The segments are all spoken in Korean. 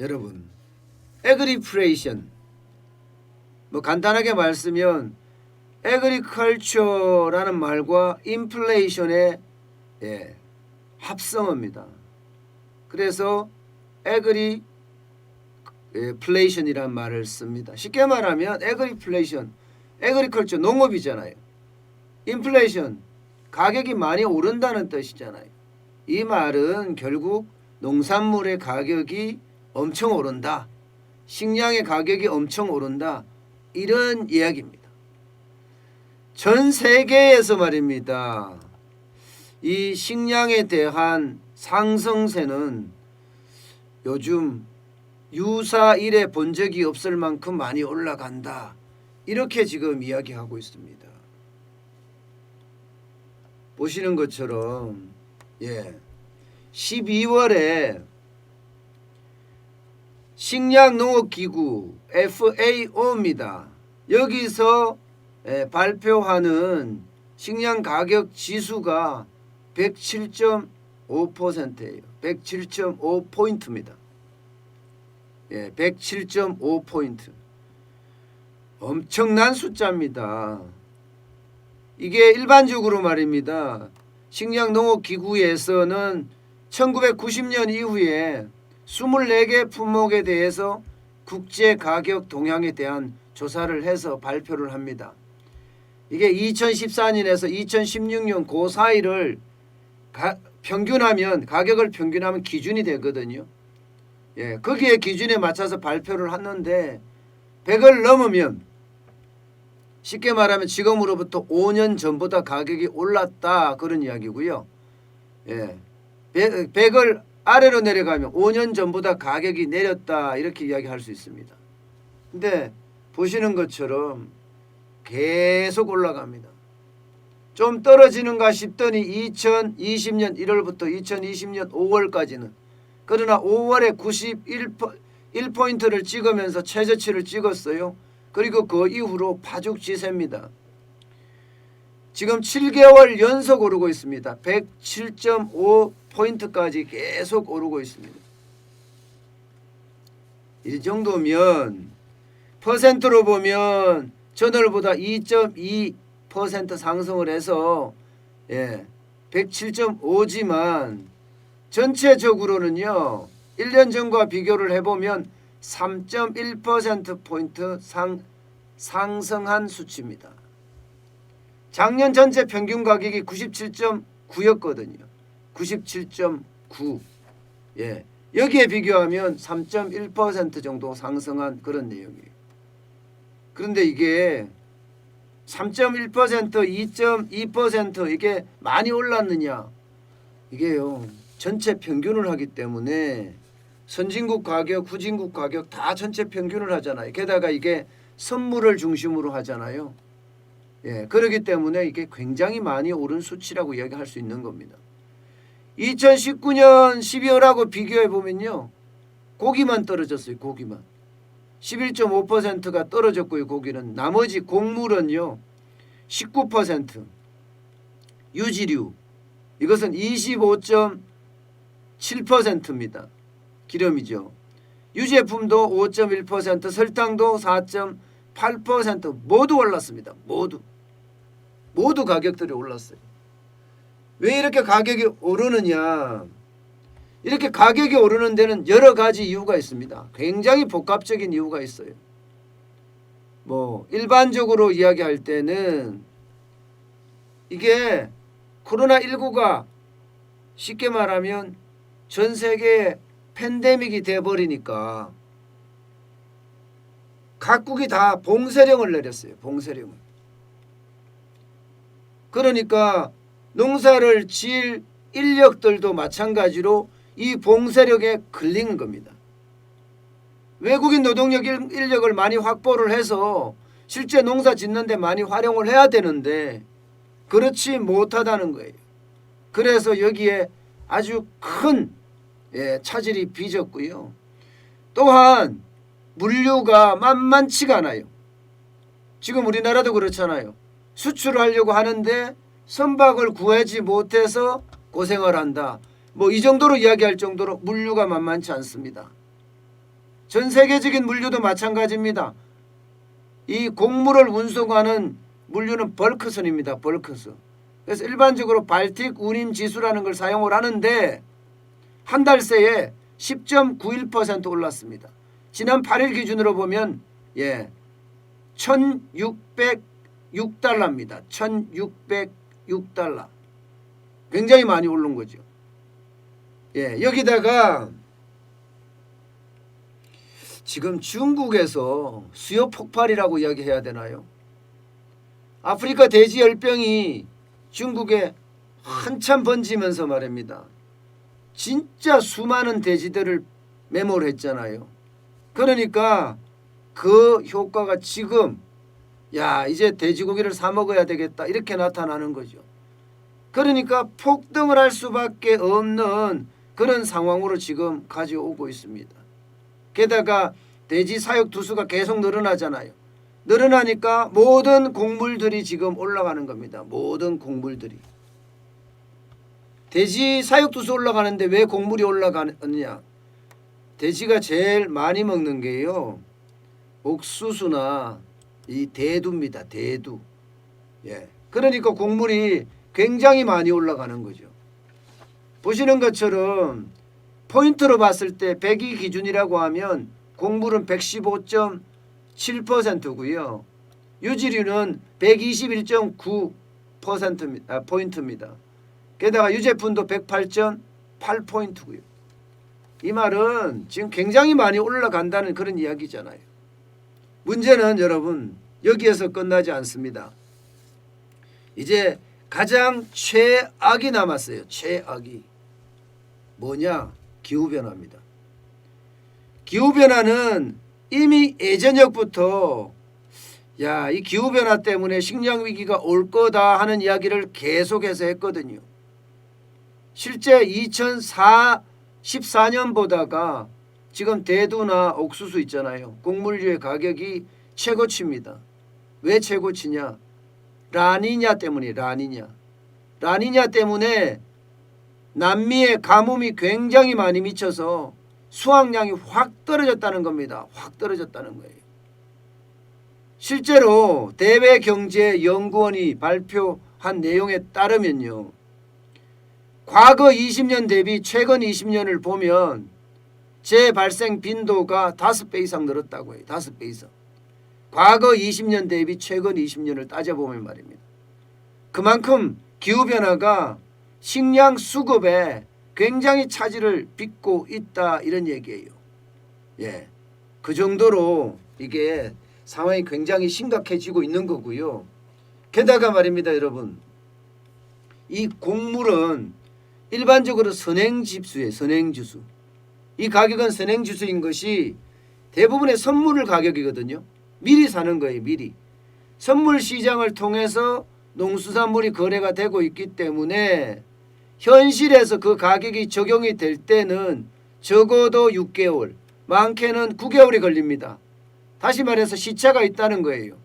여러분, 에그리플레이션, 뭐 간단하게 말쓰면 에그리컬처라는 말과 인플레이션의 합성어입니다. 그래서 에그리플레이션이라는 말을 씁니다. 쉽게 말하면 에그리플레이션, 에그리컬처 농업이잖아요. 인플레이션, 가격이 많이 오른다는 뜻이잖아요. 이 말은 결국 농산물의 가격이 엄청 오른다, 식량의 가격이 엄청 오른다, 이런 이야기입니다. 전 세계에서 말입니다, 이 식량에 대한 상승세는 요즘 유사 이래 본 적이 없을 만큼 많이 올라간다, 이렇게 지금 이야기하고 있습니다. 보시는 것처럼 12월에 식량농업기구 FAO입니다. 여기서 발표하는 식량 가격 지수가 107.5%예요. 107.5포인트입니다. 107.5포인트. 엄청난 숫자입니다. 이게 일반적으로 말입니다, 식량농업기구에서는 1990년 이후에 24개 품목에 대해서 국제가격 동향에 대한 조사를 해서 발표를 합니다. 이게 2014년에서 2016년 그 사이를 평균하면, 가격을 평균하면 기준이 되거든요. 거기에 기준에 맞춰서 발표를 하는데 100을 넘으면, 쉽게 말하면 지금으로부터 5년 전보다 가격이 올랐다, 그런 이야기고요. 100을 아래로 내려가면 5년 전보다 가격이 내렸다, 이렇게 이야기할 수 있습니다. 근데 보시는 것처럼 계속 올라갑니다. 좀 떨어지는가 싶더니 2020년 1월부터 2020년 5월까지는, 그러나 5월에 91포인트를 찍으면서 최저치를 찍었어요. 그리고 그 이후로 파죽지세입니다. 지금 7개월 연속 오르고 있습니다. 107.5포인트까지 계속 오르고 있습니다. 이 정도면 퍼센트로 보면 전월보다 2.2% 상승을 해서 107.5지만 전체적으로는요, 1년 전과 비교를 해보면 3.1%포인트 상승한 수치입니다. 작년 전체 평균 가격이 97.9였거든요. 97.9. 여기에 비교하면 3.1% 정도 상승한 그런 내용이에요. 그런데 이게 3.1%, 2.2% 이게 많이 올랐느냐? 이게요, 전체 평균을 하기 때문에 선진국 가격, 후진국 가격 다 전체 평균을 하잖아요. 게다가 이게 선물을 중심으로 하잖아요. 그렇기 때문에 이게 굉장히 많이 오른 수치라고 이야기할 수 있는 겁니다. 2019년 12월하고 비교해 보면요, 고기만 떨어졌어요. 고기만 11.5%가 떨어졌고요. 고기는. 나머지 곡물은요 19%, 유지류 이것은 25.7%입니다. 기름이죠. 유제품도 5.1%, 설탕도 4.8% 모두 올랐습니다. 모두 가격들이 올랐어요. 왜 이렇게 가격이 오르느냐? 이렇게 가격이 오르는 데는 여러 가지 이유가 있습니다. 굉장히 복합적인 이유가 있어요. 일반적으로 이야기할 때는 이게 코로나19가 쉽게 말하면 전 세계에 팬데믹이 돼버리니까 각국이 다 봉쇄령을 내렸어요. 봉쇄령을. 그러니까 농사를 지을 인력들도 마찬가지로 이 봉쇄령에 걸린 겁니다. 외국인 노동력 인력을 많이 확보를 해서 실제 농사 짓는데 많이 활용을 해야 되는데 그렇지 못하다는 거예요. 그래서 여기에 아주 큰 차질이 빚었고요. 또한 물류가 만만치가 않아요. 지금 우리나라도 그렇잖아요. 수출을 하려고 하는데 선박을 구하지 못해서 고생을 한다. 이 정도로 이야기할 정도로 물류가 만만치 않습니다. 전 세계적인 물류도 마찬가지입니다. 이 곡물을 운송하는 물류는 벌크선입니다. 벌크선. 그래서 일반적으로 발틱 운임 지수라는 걸 사용을 하는데 한 달 새에 10.91% 올랐습니다. 지난 8일 기준으로 보면 1,606달러입니다. 1,606달러. 굉장히 많이 오른 거죠. 여기다가 지금 중국에서 수요 폭발이라고 이야기해야 되나요? 아프리카 돼지 열병이 중국에 한참 번지면서 말입니다. 진짜 수많은 돼지들을 매몰 했잖아요. 그러니까 그 효과가 지금 이제 돼지고기를 사 먹어야 되겠다 이렇게 나타나는 거죠. 그러니까 폭등을 할 수밖에 없는 그런 상황으로 지금 가져오고 있습니다. 게다가 돼지 사육 두수가 계속 늘어나잖아요. 늘어나니까 모든 곡물들이 지금 올라가는 겁니다. 모든 곡물들이. 돼지 사육 두수 올라가는데 왜 곡물이 올라가느냐? 돼지가 제일 많이 먹는 게요, 옥수수나 이 대두입니다. 대두. 그러니까 곡물이 굉장히 많이 올라가는 거죠. 보시는 것처럼 포인트로 봤을 때 100이 기준이라고 하면 곡물은 115.7%고요. 유지류는 121.9%포인트입니다. 게다가 유제품도 108.8포인트고요. 이 말은 지금 굉장히 많이 올라간다는 그런 이야기잖아요. 문제는 여러분 여기에서 끝나지 않습니다. 이제 가장 최악이 남았어요. 최악이 뭐냐? 기후변화입니다. 기후변화는 이미 예전역부터 이 기후변화 때문에 식량위기가 올 거다 하는 이야기를 계속해서 했거든요. 실제 2014년보다가 지금 대두나 옥수수 있잖아요. 곡물류의 가격이 최고치입니다. 왜 최고치냐? 라니냐 때문에. 라니냐 때문에 남미의 가뭄이 굉장히 많이 미쳐서 수확량이 확 떨어졌다는 겁니다. 확 떨어졌다는 거예요. 실제로 대외경제연구원이 발표한 내용에 따르면요, 과거 20년 대비 최근 20년을 보면 재발생 빈도가 5배 이상 늘었다고 해요. 5배 이상. 과거 20년 대비 최근 20년을 따져보면 말입니다. 그만큼 기후변화가 식량 수급에 굉장히 차질을 빚고 있다 이런 얘기예요. 그 정도로 이게 상황이 굉장히 심각해지고 있는 거고요. 게다가 말입니다, 여러분. 이 곡물은 일반적으로 선행지수예요. 선행지수. 이 가격은 선행지수인 것이 대부분의 선물 가격이거든요. 미리 사는 거예요. 미리. 선물 시장을 통해서 농수산물이 거래가 되고 있기 때문에 현실에서 그 가격이 적용이 될 때는 적어도 6개월, 많게는 9개월이 걸립니다. 다시 말해서 시차가 있다는 거예요.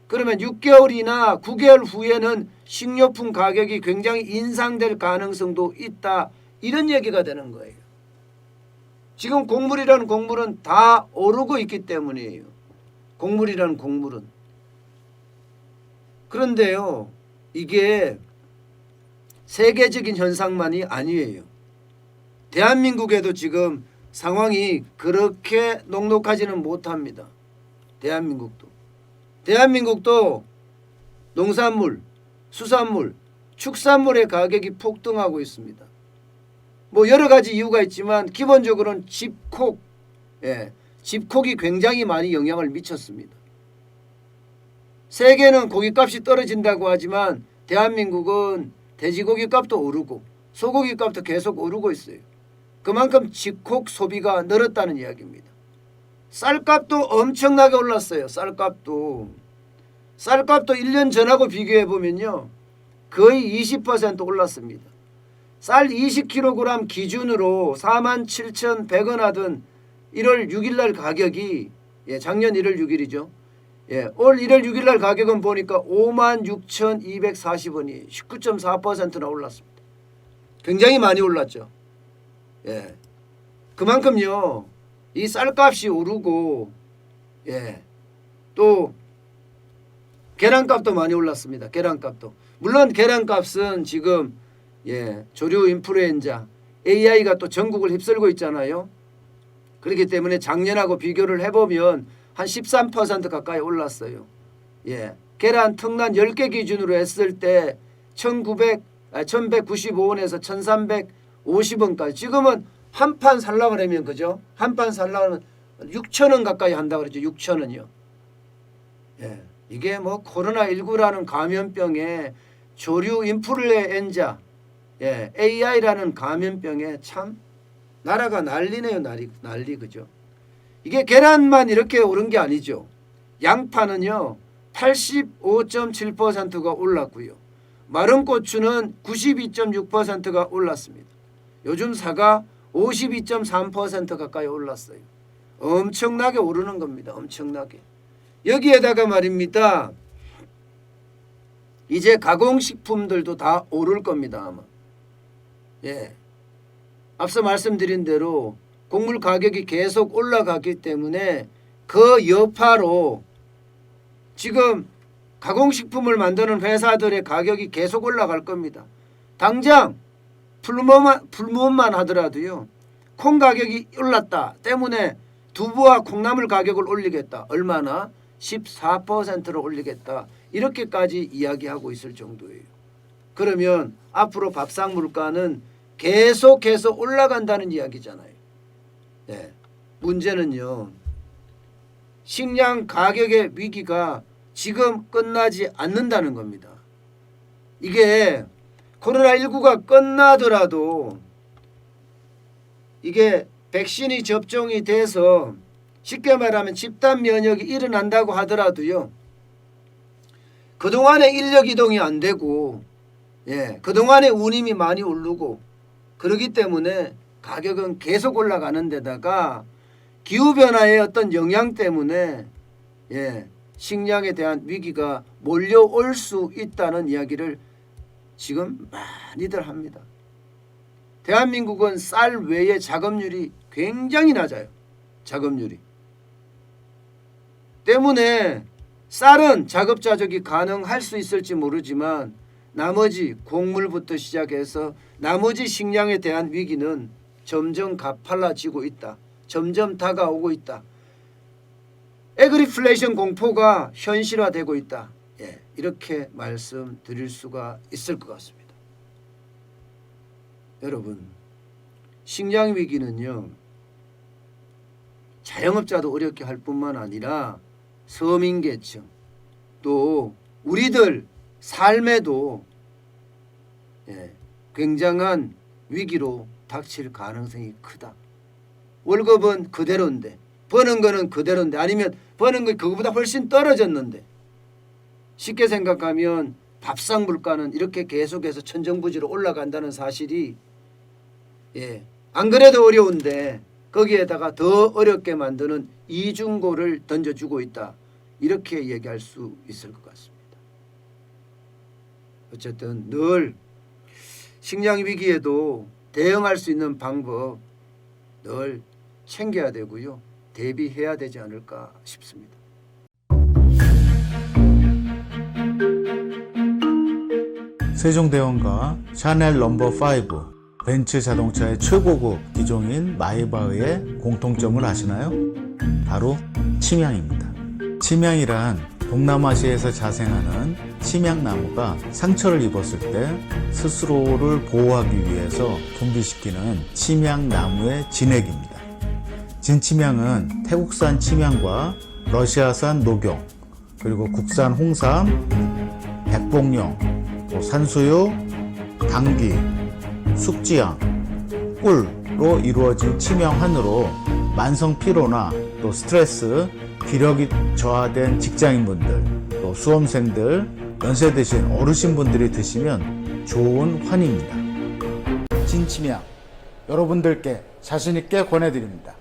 그러면 6개월이나 9개월 후에는 식료품 가격이 굉장히 인상될 가능성도 있다. 이런 얘기가 되는 거예요. 지금 곡물이라는 곡물은 다 오르고 있기 때문이에요. 곡물이라는 곡물은. 그런데요, 이게 세계적인 현상만이 아니에요. 대한민국에도 지금 상황이 그렇게 녹록하지는 못합니다. 대한민국도 농산물, 수산물, 축산물의 가격이 폭등하고 있습니다. 뭐 여러 가지 이유가 있지만 기본적으로는 집콕이 굉장히 많이 영향을 미쳤습니다. 세계는 고기값이 떨어진다고 하지만 대한민국은 돼지고기 값도 오르고 소고기 값도 계속 오르고 있어요. 그만큼 집콕 소비가 늘었다는 이야기입니다. 쌀값도 엄청나게 올랐어요. 쌀값도 1년 전하고 비교해 보면요, 거의 20% 올랐습니다. 쌀 20kg 기준으로 47,100원 하던 1월 6일 날 가격이, 작년 1월 6일이죠. 올 1월 6일 날 가격은 보니까 56,240원이 19.4%나 올랐습니다. 굉장히 많이 올랐죠. 그만큼요, 이 쌀값이 오르고 또 계란값도 많이 올랐습니다. 계란값도. 물론 계란값은 지금 조류 인플루엔자 AI가 또 전국을 휩쓸고 있잖아요. 그렇기 때문에 작년하고 비교를 해보면 한 13% 가까이 올랐어요. 계란 특란 10개 기준으로 했을 때 1195원에서 1350원까지. 지금은 한 판 살려고 그러면 그죠? 한 판 살려고 하면 6,000원 가까이 한다고 그러죠. 6,000원이요. 이게 뭐 코로나19라는 감염병에 조류 인플루엔자 AI라는 감염병에 참 나라가 난리네요. 난리 그죠? 이게 계란만 이렇게 오른 게 아니죠. 양파는요 85.7%가 올랐고요. 마른 고추는 92.6%가 올랐습니다. 요즘 사과 52.3% 가까이 올랐어요. 엄청나게 오르는 겁니다. 엄청나게. 여기에다가 말입니다. 이제 가공식품들도 다 오를 겁니다. 아마. 앞서 말씀드린 대로 곡물 가격이 계속 올라가기 때문에 그 여파로 지금 가공식품을 만드는 회사들의 가격이 계속 올라갈 겁니다. 당장 풀무원만 하더라도요. 콩 가격이 올랐다 때문에 두부와 콩나물 가격을 올리겠다. 얼마나? 14%를 올리겠다. 이렇게까지 이야기하고 있을 정도예요. 그러면 앞으로 밥상 물가는 계속해서 올라간다는 이야기잖아요. 문제는요. 식량 가격의 위기가 지금 끝나지 않는다는 겁니다. 이게 코로나19가 끝나더라도 이게 백신이 접종이 돼서 쉽게 말하면 집단 면역이 일어난다고 하더라도요. 그동안에 인력 이동이 안 되고 그동안에 운임이 많이 오르고 그렇기 때문에 가격은 계속 올라가는 데다가 기후변화의 어떤 영향 때문에 식량에 대한 위기가 몰려올 수 있다는 이야기를 지금 많이들 합니다. 대한민국은 쌀 외에 작업률이 굉장히 낮아요. 작업률이. 때문에 쌀은 자급자족이 가능할 수 있을지 모르지만 나머지 곡물부터 시작해서 나머지 식량에 대한 위기는 점점 가팔라지고 있다. 점점 다가오고 있다. 에그리플레이션 공포가 현실화되고 있다. 이렇게 말씀드릴 수가 있을 것 같습니다. 여러분, 식량 위기는요. 자영업자도 어렵게 할 뿐만 아니라 서민계층 또 우리들 삶에도 굉장한 위기로 닥칠 가능성이 크다. 월급은 그대로인데 버는 거는 그대로인데 아니면 버는 거 그거보다 훨씬 떨어졌는데 쉽게 생각하면 밥상 물가는 이렇게 계속해서 천정부지로 올라간다는 사실이 안 그래도 어려운데 거기에다가 더 어렵게 만드는 이중고를 던져주고 있다. 이렇게 얘기할 수 있을 것 같습니다. 어쨌든 늘 식량 위기에도 대응할 수 있는 방법 늘 챙겨야 되고요. 대비해야 되지 않을까 싶습니다. 세종대왕과 샤넬 넘버5 벤츠 자동차의 최고급 기종인 마이바흐의 공통점을 아시나요? 바로 침향입니다. 침향이란 동남아시아에서 자생하는 침향나무가 상처를 입었을 때 스스로를 보호하기 위해서 분비시키는 침향나무의 진액입니다. 진침향은 태국산 침향과 러시아산 녹용, 그리고 국산 홍삼, 백봉령, 또 산수유, 당귀, 숙지향, 꿀로 이루어진 침향환으로 만성 피로나 또 스트레스, 기력이 저하된 직장인분들, 또 수험생들, 연세 드신 어르신분들이 드시면 좋은 환입니다. 진침향 여러분들께 자신있게 권해드립니다.